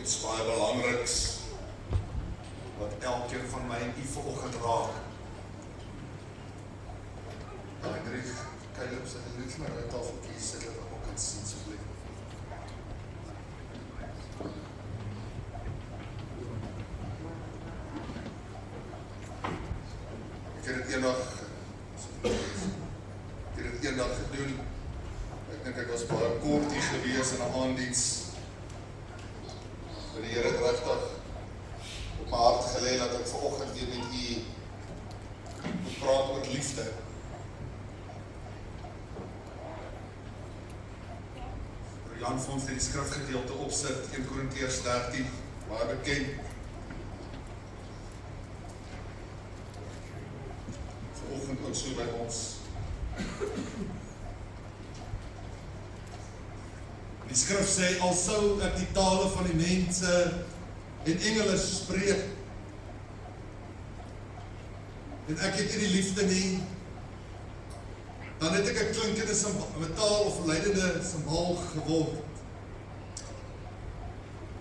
iets baie belangriks wat elkeen van my en u vanoggend raak. Hendrik, Caleb, sit jy net maar uit tafeltjie sit dat almal kan sien asseblief. Ek het dit eendag gedoen. Ek dink ek was baie kort hier gewees in 'n aanddiens. Maar die Here het regtig op my hart gelê dat ek vanoggend weer met u moet praat oor liefde. Jan vir ons die skrifgedeelte opsit, 1 Korintiërs 13, baie bekend. Vanoggend ook so by ons. Die skrif sê, al sou ek die tale van die mense en engele spreek, en ek het nie die liefde nie, dan het ek 'n klinkende metaal of leidende simbool geword.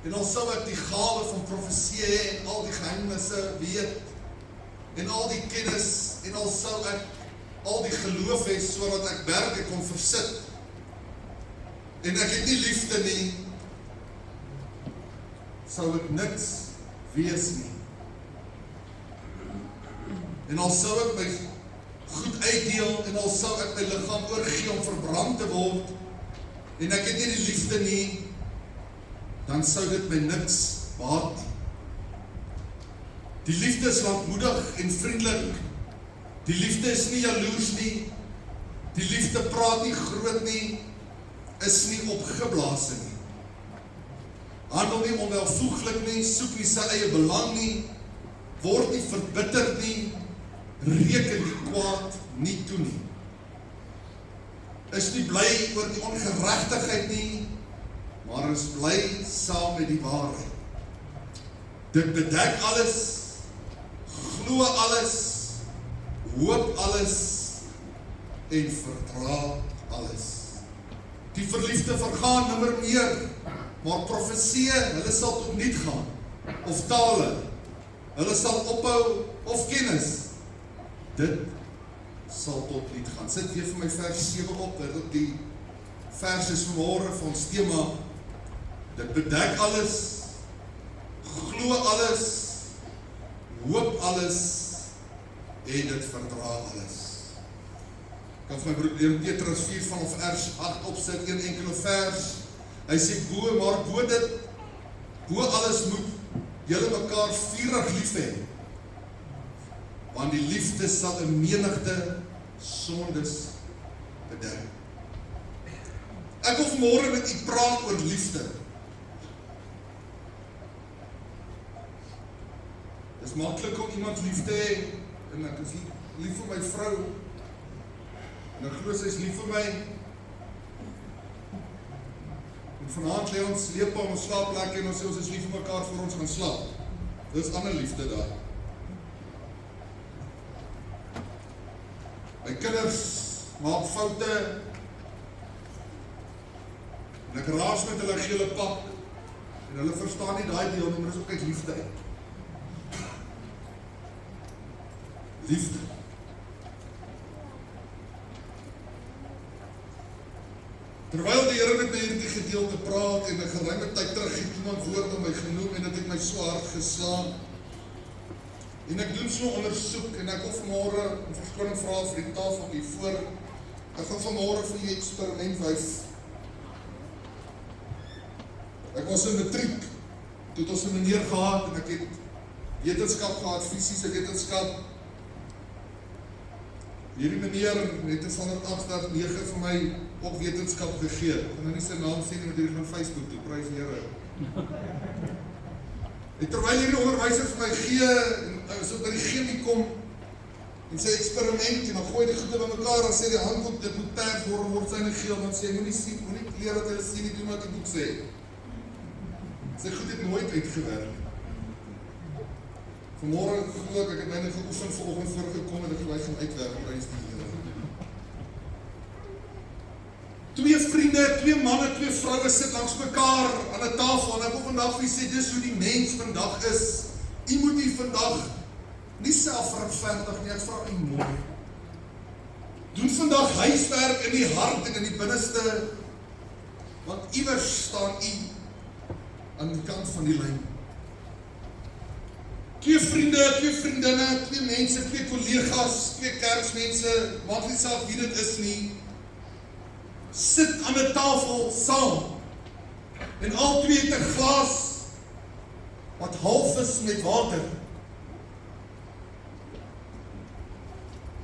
En al sou ek die gawe van profesie hê en al die geheimenisse weet, en al die kennis, en al sou ek al die geloof hê, sodat ek berge kon versit, en ek het nie liefde nie, sou ek niks wees nie. En al sou ek my goed uitdeel, en al sou ek my liggaam oorgee om verbrand te word, en ek het nie die liefde nie, dan sou dit my niks baat nie. Die liefde is lankmoedig en vriendelik. Die liefde is nie jaloers nie. Die liefde praat nie groot nie, is nie opgeblaas nie. Handel nie onwelvoeglik nie, soek nie sy eie belang nie, word nie verbitterd nie, reken die kwaad nie toe nie. Is nie bly oor die ongeregtigheid nie, maar is bly saam met die waarheid. Dit bedek alles, glo alles, hoop alles en verdra alles. Die verliefde vergaan nimmer meer, maar profesie, hulle sal tot niet gaan, of tale, hulle sal ophou, of kennis, dit sal tot niet gaan. Sit weer vir my vers 7 op, dat die vers is vanmorgen van ons thema, dit bedek alles, glo alles, hoop alles, en dit verdra alles. Ek kan vir my broer Petrus 4 vanaf vers 8 opsit, een enkele vers. Hy sê, maar bo alles moet julle mekaar vurig lief hê, want die liefde sal 'n menigte sondes bedek. Ek wil vanmôre met u praat oor liefde. Dit is maklik om iemand lief te hê, en ek is lief vir my vrou, en ek glo sy is lief vir my, en vanaand lê ons sleep op ons slaapplek, en ons sê ons is lief vir mekaar voor ons gaan slaap. Dit is ander liefde daar. My kinders maak foute, en ek raas met hulle gele pak, en hulle verstaan nie daai deel nie, maar dis ook uit liefde uit. Liefde. Terwyl die Here met my hierdie gedeelte praat, en 'n geruime tyd terug het iemand woord aan my genoem, en dit het my so hard geslaan. En ek doen so ondersoek, en ek wil vanmôre 'n verskoning vra vir die tafel hier voor. Ek gaan vanmôre vir julle eksperiment wys. Ek was in matriek, toe het ons 'n meneer gehad, en ek het wetenskap gehad, fisiese wetenskap. Hierdie meneer het in 108/9 vir my op wetenskap gegee. Ek gaan nou nie sy naam sê nie, want hierdie van Facebook toe, prys die Here. En terwyl hierdie onderwyser vir my gee, en so by die chemie kom, en sy eksperiment, en dan gooi die goede by mekaar, dan sê die handboek, dit moet pers word syne geel, dan sê, moenie sien, moenie leer wat hulle sien, nie doen wat die boek sê. Sy goed het nooit uitgewerk. Vanmôre glo ek het myne geoefen vanoggend voorgekom, en ek gelyk gaan uitwerk, prys die Here. Twee vriende, twee manne, twee vroue sit langs mekaar aan 'n tafel en ek wil vandag vir julle sê, dis hoe die mens vandag is. U moet u vandag nie selfregverdig nie, ek vra u mooi. Doen vandag huiswerk in die hart en in die binneste, want iewers staan u aan die kant van die lyn. Twee vriende, twee vriendinne, twee mense, twee kollegas, twee kerksmense, maak nie saak wie dit is nie, sit aan 'n tafel saam, en al twee het 'n glas wat half is met water.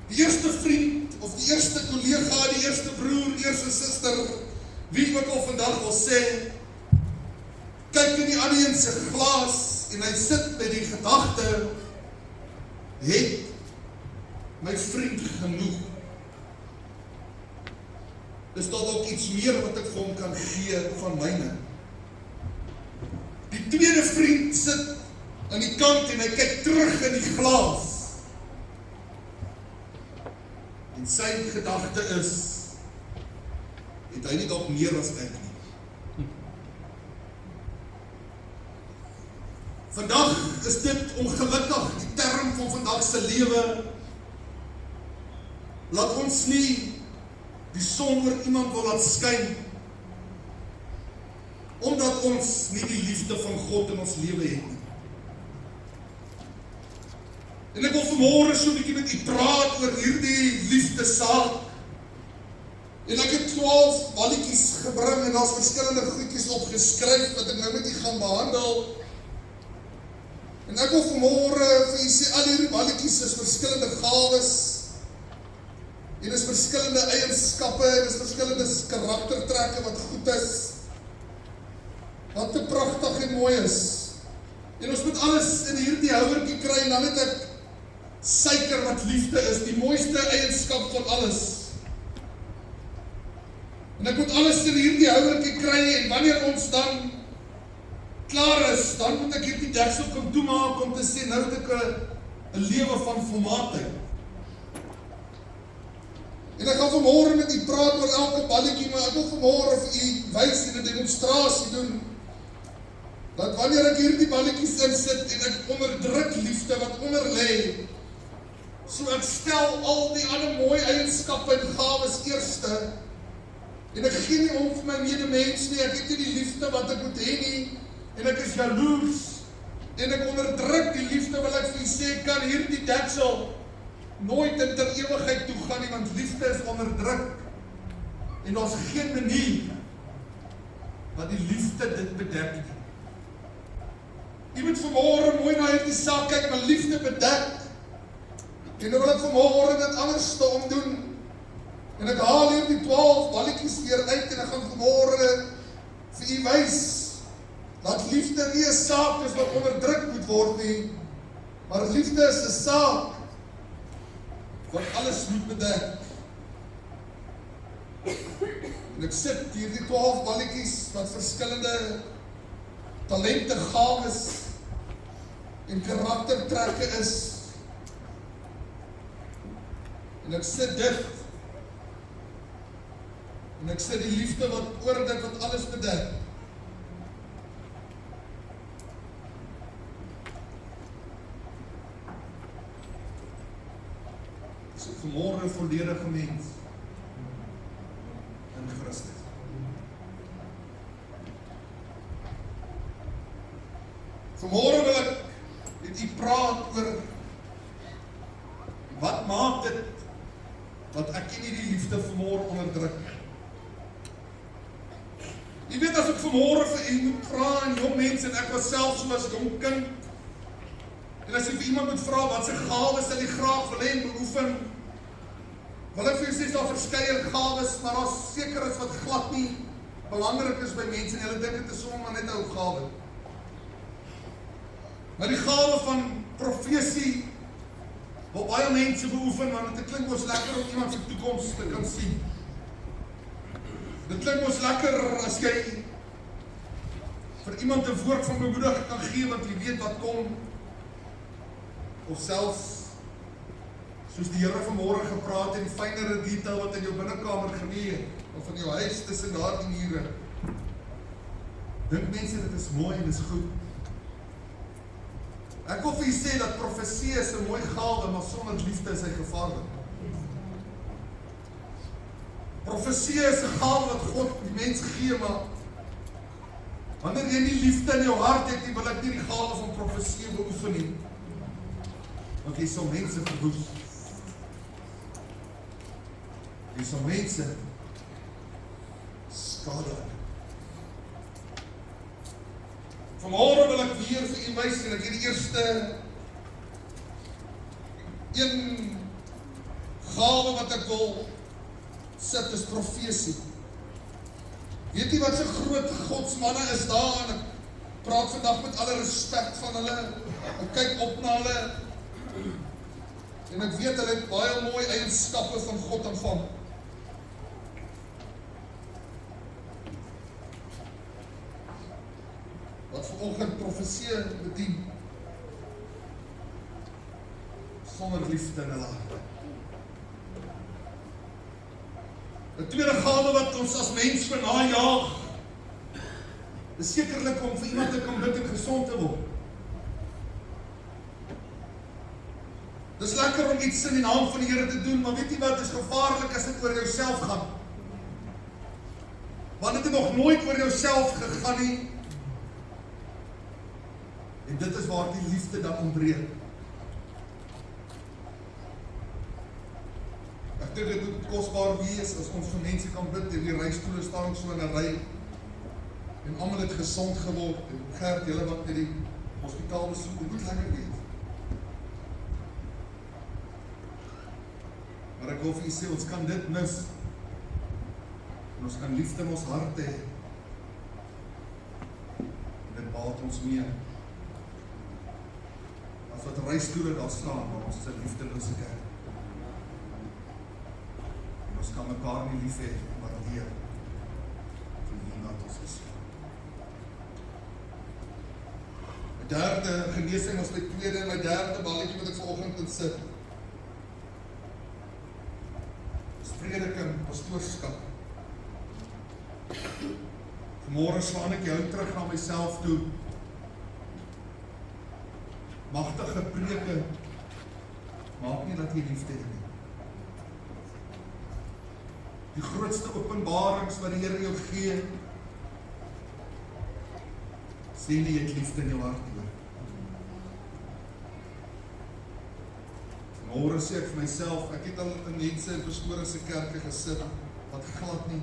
Die eerste vriend, of die eerste kollega, die eerste broer, die eerste suster, wie ook al vandag wil sê, kyk in die ander een se glas, en hy sit met die gedagte, het my vriend genoeg? Is daar ook iets meer wat ek vir hom kan gee van myne? Die tweede vriend sit aan die kant en hy kyk terug in die glas. En sy gedagte is, het hy nie dalk meer as ek nie? Vandag is dit ongelukkig die term van vandag se lewe. Laat ons nie die son oor iemand wil laat skyn, omdat ons nie die liefde van God in ons lewe het nie. En ek wil vanmôre so 'n bietjie met u praat oor hierdie liefdesaak. En ek het 12 balletjies gebring en daar's verskillende goedjies opgeskryf wat ek nou met u gaan behandel. En ek wil vanmôre vir u sê, al hierdie balletjies is verskillende gawes, en is verskillende eienskappe, en is verskillende karaktertrekke wat goed is, wat te pragtig en mooi is. En ons moet alles in hierdie houertjie kry, en dan het ek suiker wat liefde is, die mooiste eienskap van alles. En ek moet alles in hierdie houertjie kry, en wanneer ons dan klaar is, dan moet ek hierdie deksel kom toemaak om te sê, nou het ek 'n lewe van volmaaktheid. En ek gaan vanmôre met u praat oor elke balletjie, maar ek wil vanmôre vir u wys en 'n demonstrasie doen, dat wanneer ek hierdie balletjies insit en ek onderdruk liefde wat onder lê, so ek stel al die ander mooi eienskappe en gawes eerste, en ek gee nie om vir my medemens nie, ek het nie die liefde wat ek moet hê nie, en ek is jaloers, en ek onderdruk die liefde, wil ek vir u sê, kan hierdie deksel nooit in ter ewigheid toe gaan nie, want liefde is onderdruk, en daar's geen manier wat die liefde dit bedek nie. Jy moet vanmôre mooi na hierdie saak kyk, maar liefde bedek, en nou wil ek vanmôre dit anders te omdoen, en ek haal hier die 12 balletjies weer uit, en ek gaan vanmôre vir u wys, dat liefde nie 'n saak is wat onderdruk moet word nie, maar liefde is 'n saak wat alles moet bedek. En ek sit hierdie 12 balletjies wat verskillende talente, gawes en karaktertrekke is. En ek sit dit, en ek sit die liefde wat oor dit wat alles bedek. So vanmôre 'n volledige mens in Christus. Vanmôre wil ek met u praat oor wat maak dit dat ek nie die liefde vanmôre onderdruk. Jy weet, as ek vanmôre vir u moet vra, en jong mense, en ek was self so as jong kind, en as ek vir iemand moet vra wat sy gawes sal jy graag wil hê en beoefen, wil ek vir julle sê, daar verskeie gawes, maar daar's seker is wat glad nie belangrik is by mense, en hulle dink dit is sommer net 'n ou gawe. Maar die gawe van profesie wil baie mense beoefen, want dit klink ons lekker om iemand se toekoms te kan sien. Dit klink ons lekker as jy vir iemand 'n woord van bemoediging kan gee, want jy weet wat kom, of selfs soos die Here vanmôre gepraat het, fynere detail wat in jou binnekamer gebeur, of in jou huis tussen daardie mure. Dink mense dit is mooi en dit is goed. Ek wil vir julle sê dat profesie is 'n mooi gawe, maar sonder liefde is hy gevaarlik. Profesie is 'n gawe wat God die mens gee, maar wanneer jy nie liefde in jou hart het nie, wil ek nie die gawe van profesie beoefen nie. Want jy sal mense verwoes. Jy sal mense skade. Vanmôre wil ek weer vir u wys en ek het die eerste een gawe wat ek wil sit is profesie. Weet jy wat so groot godsmanne is daar, en ek praat vandag met alle respek van hulle, ek kyk op na hulle, en ek weet hulle het baie mooi eienskappe van God ontvang. Wat vanoggend profesie bedien, sonder liefde in hulle harte. 'n tweede gawe wat ons as mens van najaag, is sekerlik om vir iemand te kan bid en gesond te word. Dis lekker om iets in die naam van die Here te doen, maar weet jy wat, is gevaarlik as dit oor jouself gaan. Want dit het nog nooit oor jouself gegaan nie. En dit is waar die liefde dan ontbreek. Ek dink dit moet kosbaar wees as ons vir mense kan bid en die reistoele staan so in 'n ry en almal het gesond geword en Gert, julle wat by die hospitaal besoek, dit moet lekker wees. Maar ek wil vir julle sê, ons kan dit mis. En ons kan liefde in ons harte hê. En dit baat ons meer. As wat reistoele daar staan, maar ons is 'n liefdelose kerk. Ons kan mekaar nie lief hê, waardeer vir wie wat ons is. 'n derde genesing was my tweede en my derde balletjie wat ek vanoggend in sit. Dis prediking, pastoorskap. Vanmôre slaan ek jou terug na myself toe. Magtige preke maak nie dat jy liefde het nie. Die grootste openbarings wat die Here jou gee, sê nie jy het liefde in jou hart nie. Vanmôre sê ek vir myself, ek het al in mense in pastore se kerke gesit, wat glad nie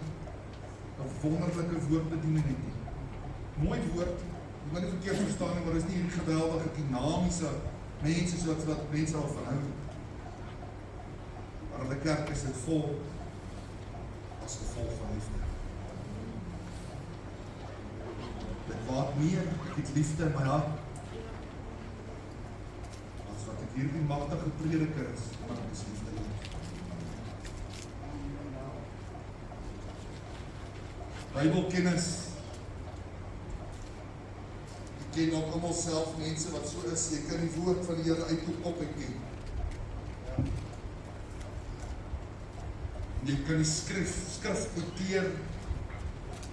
'n wonderlike woordbediening het nie. Mooi woord, jy moet nie verkeerd verstaan nie, maar is nie hierdie geweldige dinamiese mense soos wat mense al van hou. Maar hulle kerk is dit vol as gevolg van liefde. Dit waard meer, ek het liefde in my hart, as wat ek hierdie magtige prediker is, want ek is liefde nie. Bybelkennis. Ek ken ook almal self mense wat so is, jy kan die woord van die Here uit jou kop uit ken. Jy kan die skrif noteer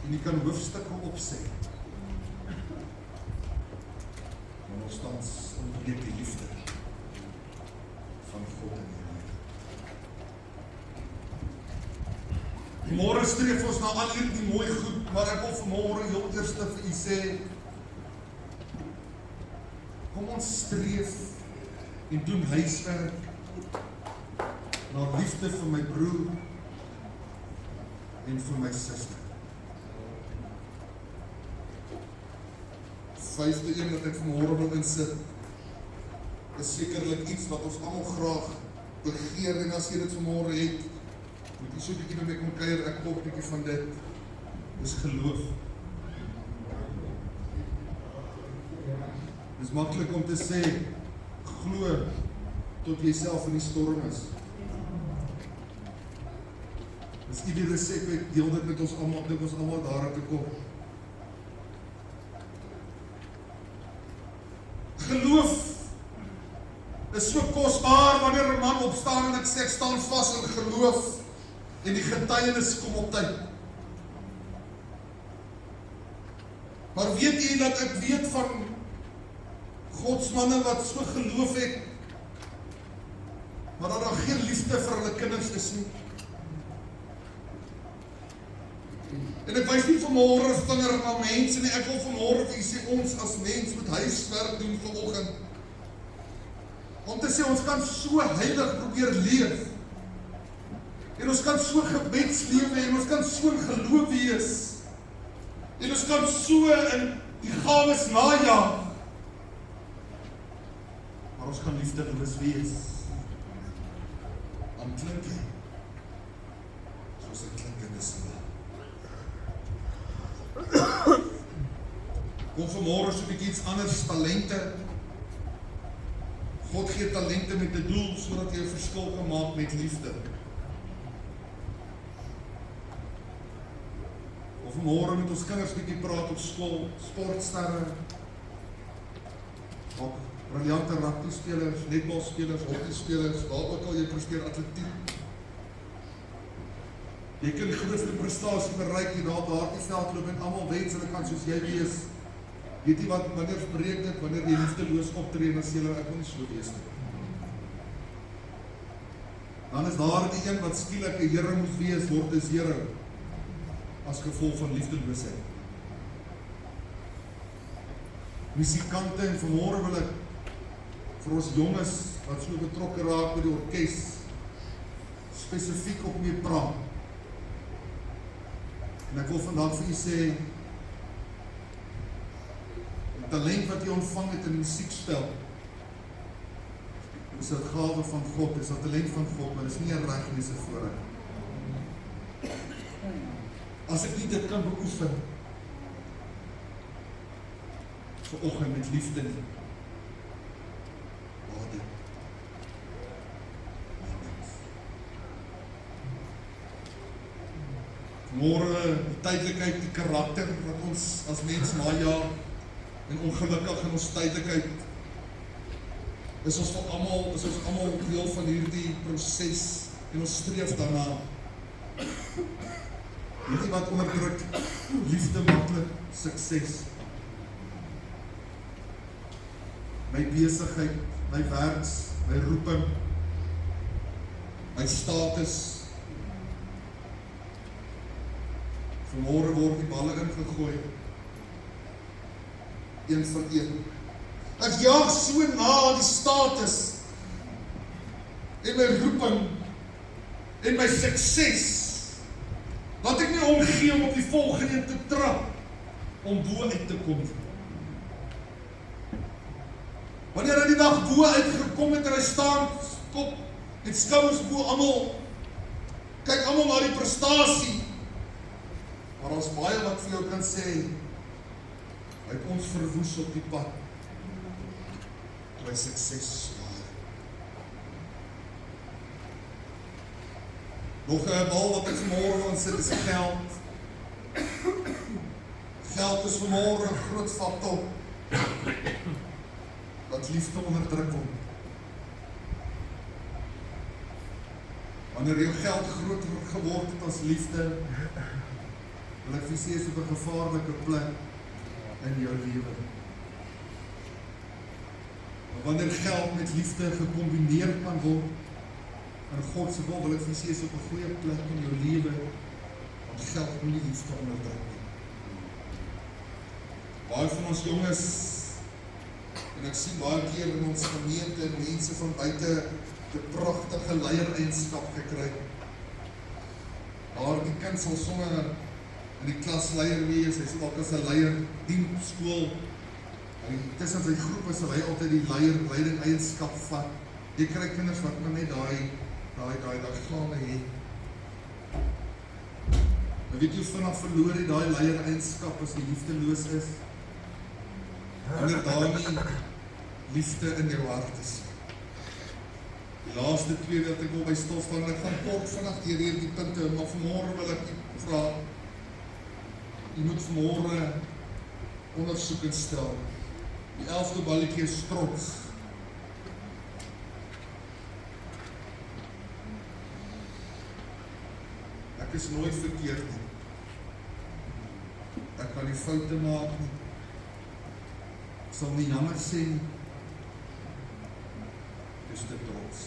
en jy kan hoofstukke opsê. Maar nogstans ontbreek die liefde van God in jou lewe. Môre streef ons na al hierdie mooi goed, maar ek wil vanmôre heel eers vir u sê, kom ons streef en doen huiswerk na liefde vir my broer en vir my suster. 5de een wat ek vanmôre wil insit, is sekerlik iets wat ons almal graag begeer, en as jy dit vanmôre het, moet jy so 'n bietjie met my kom kuier, ek koop 'n bietjie van dit, dis geloof. Dis maklik om te sê, glo tot jy self in die storm is. Dis iedere resep, ek deel dit met ons almal daar te kom. Geloof is so kosbaar wanneer 'n man opstaan en ek sê ek staan vas in geloof en die getuienis kom op tyd. Maar weet jy dat ek weet van godsmanne wat so geloof het, maar dat daar geen liefde vir hulle kinders is nie. En ek wys nie vanmôre vinger na mense nie, ek wil vanmôre vir julle sê, ons as mens moet huiswerk doen vanoggend. Om te sê, ons kan so heilig probeer leef. En ons kan so gebedslewe, en ons kan so in geloof wees. En ons kan so in die gawes najaag. Maar ons kan liefdeloos wees. Dan klink jy soos 'n klinkende simbol. Kom vanmôre so 'n bietjie iets anders, talente. God gee talente met 'n doel, sodat jy 'n verskil kan maak met liefde. Of vanmôre met ons kinders bietjie praat op skool, sportsterre, ook briljante rugbyspelers, netbalspelers, hockeyspelers, waar ook al jy presteer, atletiek. Jy kan die grootste prestasie bereik en daardie veld loop en almal wens hulle kan soos jy wees. Weet jy wat, wanneer breek dit, wanneer jy liefdeloos optree en as jy ek wil nie so wees nie. Dan is daar die een wat skielik 'n Here moet wees, word is Here, as gevolg van liefdeloosheid. Musikante, en vanmôre wil ek vir ons jonges wat so betrokke raak by die orkes spesifiek op mee praat. En ek wil vandag vir u sê, die talent wat jy ontvang het in die musiekspel is 'n gawe van God, is 'n talent van God, maar is nie 'n reg nie, is 'n voorreg. As ek nie dit kan beoefen vanoggend met liefde nie, waar dit môre die tydelikheid, die karakter wat ons as mens najaag, en ongelukkig in ons tydelikheid is ons almal deel van hierdie proses en ons streef daarna. Weet jy wat onderdruk? Liefde maklik, sukses. My besigheid, my werks, my roeping, my status. Vanmôre word die balle ingegooi. Een van een. Ek jaag so na die status en my roeping en my sukses, dat ek nie omgee om op die volgende te trap om bo uit te kom. Wanneer hy die dag bo uitgekom het en hy staan kop en skouers bo almal, kyk almal na die prestasie, maar ons baie wat vir jou kan sê, hy het ons verwoes op die pad toe hy sukses was. Nog 'n bal wat ek vanmôre wil sit is geld. Geld is vanmôre 'n groot faktor wat liefde onderdruk word. Wanneer jou geld groter geword het as liefde, wil ek vir sê is op 'n gevaarlike plek in jou lewe. Maar wanneer geld met liefde gekombineer kan word, in God se wil ek vir sê is op 'n goeie plek in jou lewe, want geld moet nie liefde onderdruk nie. Baie van ons jonges, en ek sien baie keer in ons gemeente en mense van buite die pragtige leiereienskap gekry. Daar die kind sal sommer in die klasleier wees, hy sal ook as 'n leier dien op skool, en tussen sy groepe sal hy altyd die leiding eienskap vat. Jy kry kinders wat maar net daai gaan hê. Maar weet jy vanaf verloor jy daai leier eienskap as jy liefdeloos is? Wanneer daar nie liefde in jou hart is. Die laaste twee wat ek wil by stilstaan, ek gaan kort vandag deur hierdie punte, maar vanmôre wil ek vra, jy moet vanmôre ondersoek instel. Die 11de balletjie is trots. Ek is nooit verkeerd nie. Ek kan nie foute maak nie. sal nie jammer sê nie. Dis te trots.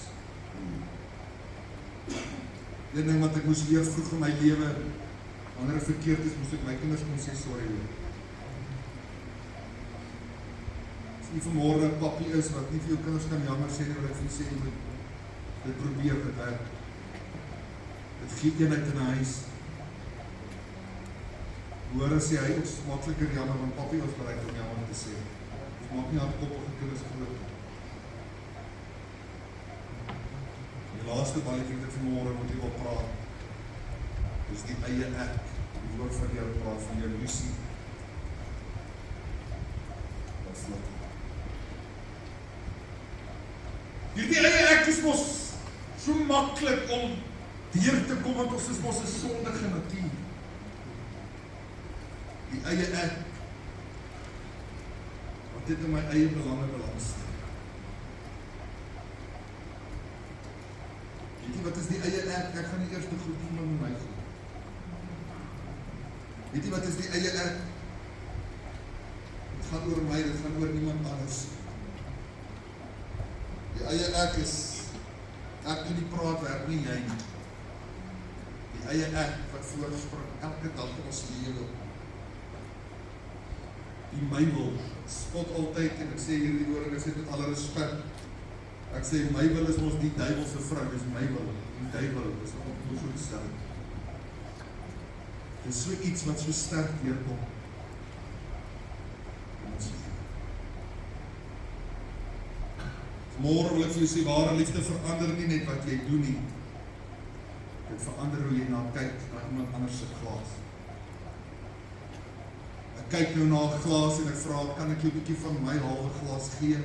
Een ding wat ek moes leer vroeg in my lewe, wanneer ek verkeerd is, moes ek my kinders kon sê sorry hoor. As jy vanmorgen 'n pappie is wat nie vir jou kinders kan jammer sê nie, wat ek vir jy sê, jy moet dit probeer, dit werk. Dit gee eenheid in 'n huis. Hoor as hy ook makliker jammer, want pappie was bereid om jammer te sê. Dit maak nie hardkoppige kinders groot. Die laaste balletjie wat ek vanmorgen moet hier op praat, is die eie ek. Die woord van jou praat van jou Lucie. Wat vlot. Hierdie eie ek is mos so maklik om deur te kom, want ons is mos 'n sondige natuur. Die eie ek, wat dit in my eie belange belangstel. Weet jy wat is die eie ek? Ek gaan die eerste goed iemand met my goed. Weet jy wat is die eie ek? Dit gaan oor my, dit gaan oor niemand anders. Die eie ek is, ek doen die praatwerk, nie jy nie. Die eie ek wat voorspring elke dag in ons lewe. Die my wil, spot altyd, en ek sê hierdie woord, en ek sê met alle respect, ek sê, my wil is ons die duivelse vrou, dis my wil, die duivel, dis nog op so sterk. Dis so iets wat so sterk weerkom. Vanmorgen wil ek vir jou sê, ware liefde verander nie net wat jy doen nie. Dit verander hoe jy na kyk, na iemand anders se glas. Ek kyk nou na 'n glas en ek vra, kan ek jou 'n bietjie van my halwe glas gee?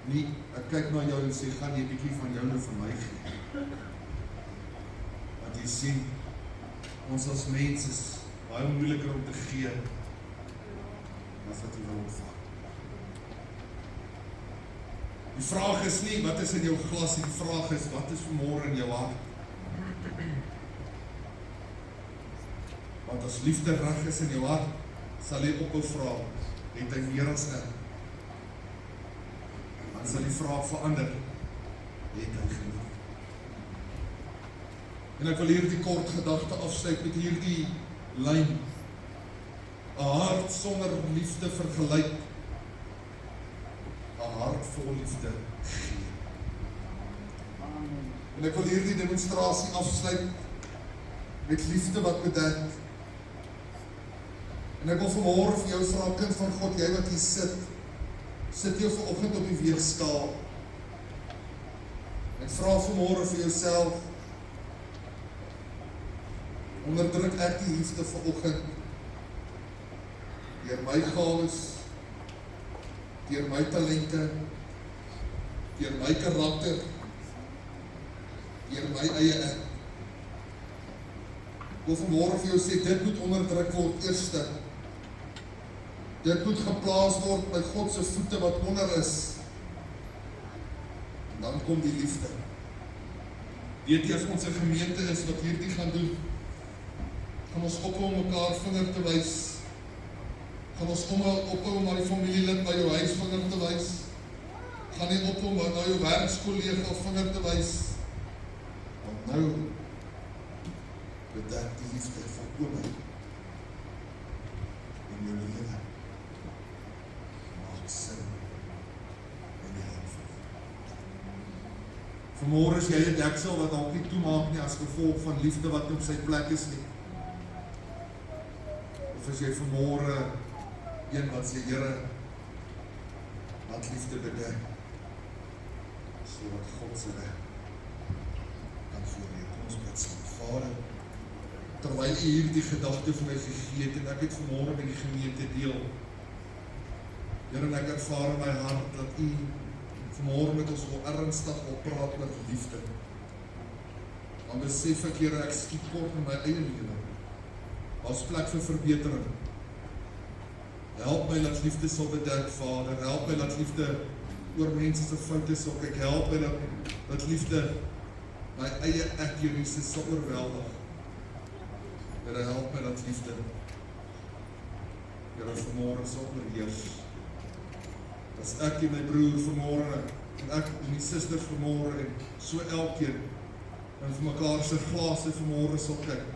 Nee, ek kyk na jou en sê, gaan jy 'n bietjie van jou nou vir my gee? Want jy sien, ons as mens is baie moeiliker om te gee as wat jy wil ontvang. Die vraag is nie, wat is in jou glas, die vraag is, wat is vanmorgen in jou hart? Want as liefde reg is in jou hart, sal jy ophou vra, het hy meer as ek? Dan sal die vraag verander, het hy genoeg? En ek wil hierdie kort gedagte afsluit met hierdie lyn. 'n Hart sonder liefde vergelyk, 'n hart vol liefde gee. En ek wil hierdie demonstrasie afsluit met liefde wat bedek. En ek wil vanmorgen vir jou vra, kind van God, jy wat hier sit jy vanoggend op die weegskaal. Ek vra vanmorgen vir jouself, onderdruk ek die liefde vanoggend deur my gawes, deur my talente, deur my karakter, deur my eie ek. Ek wil vanmorgen vir jou sê, dit moet onderdruk word eerste. Dit moet geplaas word by God se voete wat onder is. En dan kom die liefde. Weet jy, as ons 'n gemeente is wat hierdie gaan doen, gaan ons ophou om mekaar vinger te wys. Gaan ons ophou om aan die familielid by jou huis vinger te wys. Gaan nie ophou om na jou werkskollega vinger te wys. Want nou bedek die liefde volkome in jou lewe. Maak sin in die hart. Vanmorgen is jy 'n deksel wat dalk nie toemaak nie as gevolg van liefde wat op sy plek is nie. Of is jy vanmorgen een wat sê, Here, laat liefde bedek, sodat God se reg kan voorweeg. Kom ons bid saam. Vader, terwyl U hierdie gedagte vir my gegee het en ek het vanmorgen met die gemeente deel, Here, en ek ervaar in my hart dat U vanmorgen met ons wil ernstig wil praat oor liefde. Dan besef ek, Here, ek skiet kort in my eie lewe. Daar's plek vir verbetering. Help my dat liefde sal bedek, Vader. Help my dat liefde oor mense se foute sal kyk. Help my dat liefde my eie ek, Jesus, sal oorweldig. Here, help my dat liefde Here vanmôre sal oorheers. As ek en my broer vanmôre, en ek en my susters vanmôre, en so elkeen, en vir mekaar se glase vanmôre sal kyk,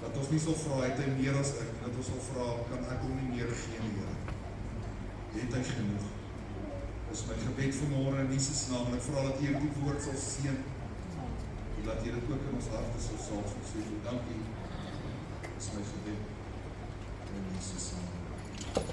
dat ons nie sal vra, het hy meer as ek, dat ons sal vra, kan ek hom nie meer gee nie, Here? Het hy genoeg? Dis my gebed vanmôre in Jesus naam, en ek vra dat U die woord sal seën, en dat U dit ook in ons harte sal salf, en sê, dankie, dis my gebed, in Jesus naam.